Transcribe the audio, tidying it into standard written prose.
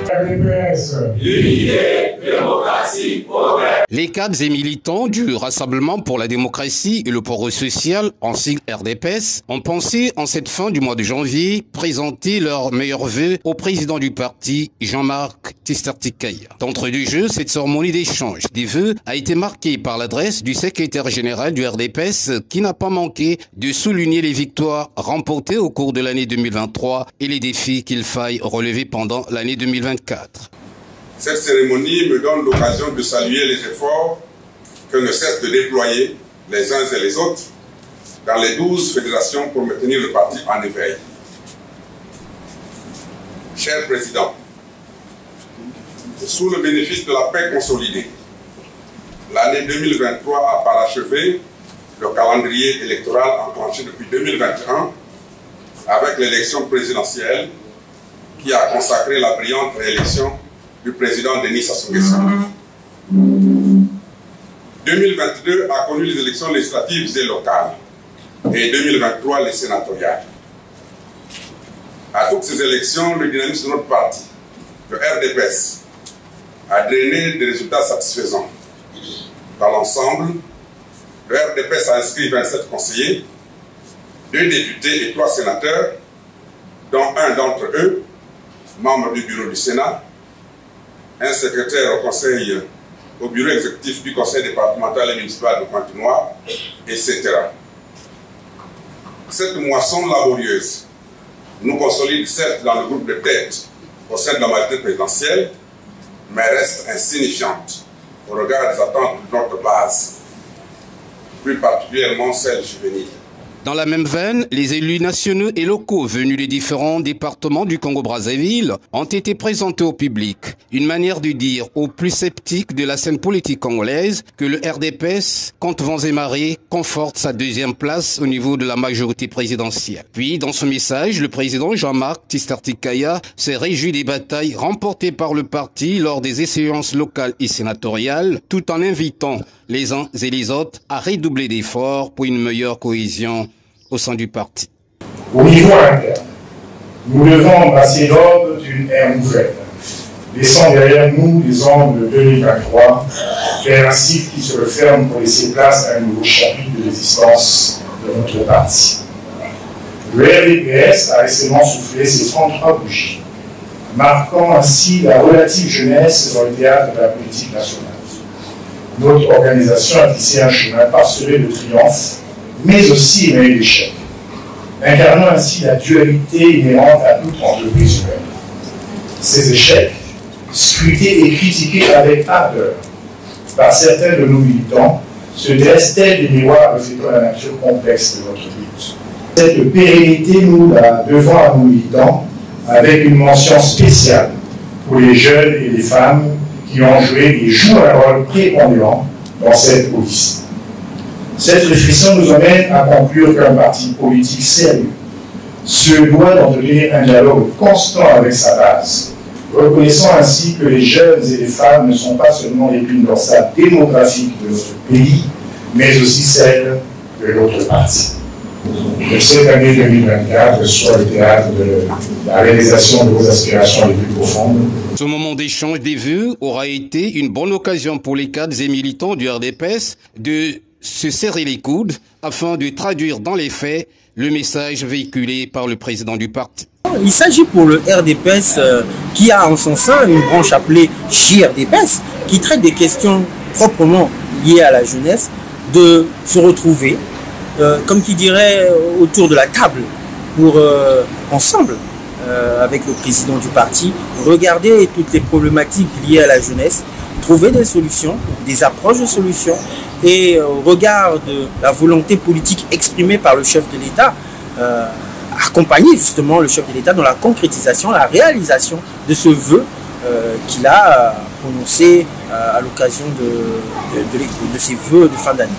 RDPS. Unité, démocratie, progrès. Les cadres et militants du Rassemblement pour la démocratie et le progrès social, en sigle RDPS, ont pensé en cette fin du mois de janvier présenter leurs meilleurs vœux au président du parti, Jean-Marc Tistertikaya. D'entre deux jeux, cette cérémonie d'échange des vœux a été marquée par l'adresse du secrétaire général du RDPS qui n'a pas manqué de souligner les victoires remportées au cours de l'année 2023 et les défis qu'il faille relever pendant l'année 2024. Cette cérémonie me donne l'occasion de saluer les efforts que ne cessent de déployer les uns et les autres dans les 12 fédérations pour maintenir le parti en éveil. Cher Président, sous le bénéfice de la paix consolidée, l'année 2023 a parachevé le calendrier électoral enclenché depuis 2021 avec l'élection présidentielle qui a consacré la brillante réélection du président Denis Sassou Nguesso. 2022 a connu les élections législatives et locales et 2023 les sénatoriales. À toutes ces élections, le dynamisme de notre parti, le RDPS, a drainé des résultats satisfaisants. Dans l'ensemble, le RDPS a inscrit 27 conseillers, 2 députés et 3 sénateurs, dont un d'entre eux, membre du bureau du Sénat, un secrétaire au bureau exécutif du conseil départemental et municipal de Pointe-Noire, etc. Cette moisson laborieuse nous consolide certes dans le groupe de tête au sein de la majorité présidentielle, mais reste insignifiante au regard des attentes de notre base, plus particulièrement celles juvéniles. Dans la même veine, les élus nationaux et locaux venus des différents départements du Congo-Brazzaville ont été présentés au public. Une manière de dire aux plus sceptiques de la scène politique congolaise que le RDPS, contre vents et marées, conforte sa 2e place au niveau de la majorité présidentielle. Puis, dans son message, le président Jean-Marc Tistertikaya s'est réjoui des batailles remportées par le parti lors des échéances locales et sénatoriales, tout en invitant les uns et les autres à redoubler d'efforts pour une meilleure cohésion au sein du parti. Au niveau interne, nous devons embrasser l'ordre d'une ère nouvelle, laissant derrière nous les ans de 2023, vers un cycle qui se referme pour laisser place à un nouveau chapitre de l'existence de notre parti. Le RDPS a récemment soufflé ses 33 bougies, marquant ainsi la relative jeunesse dans le théâtre de la politique nationale. Notre organisation a tissé un chemin parsemé de triomphes, mais aussi d'échecs, incarnant ainsi la dualité inhérente à toute entreprise humaine. Ces échecs, scrutés et critiqués avec ardeur par certains de nos militants, se dressent tels des miroirs reflétant la nature complexe de notre lutte. Cette pérennité, nous la devons à nos militants, avec une mention spéciale pour les jeunes et les femmes qui ont joué et jouent un rôle prépondérant dans cette police. Cette réflexion nous amène à conclure qu'un parti politique sérieux se doit d'entretenir un dialogue constant avec sa base, reconnaissant ainsi que les jeunes et les femmes ne sont pas seulement l'épine dorsale démographique de notre pays, mais aussi celle de notre parti. Que cette année 2024 soit le théâtre de la réalisation de vos aspirations les plus profondes. Ce moment d'échange des vœux aura été une bonne occasion pour les cadres et militants du RDPS de se serrer les coudes afin de traduire dans les faits le message véhiculé par le président du parti. Il s'agit pour le RDPS qui a en son sein une branche appelée JRDPS qui traite des questions proprement liées à la jeunesse, de se retrouver, comme qui dirait, autour de la table pour ensemble, avec le président du parti, regarder toutes les problématiques liées à la jeunesse, trouver des solutions, des approches de solutions, et au regard de la volonté politique exprimée par le chef de l'État, accompagner justement le chef de l'État dans la concrétisation, la réalisation de ce vœu qu'il a prononcé à l'occasion de ses vœux de fin d'année.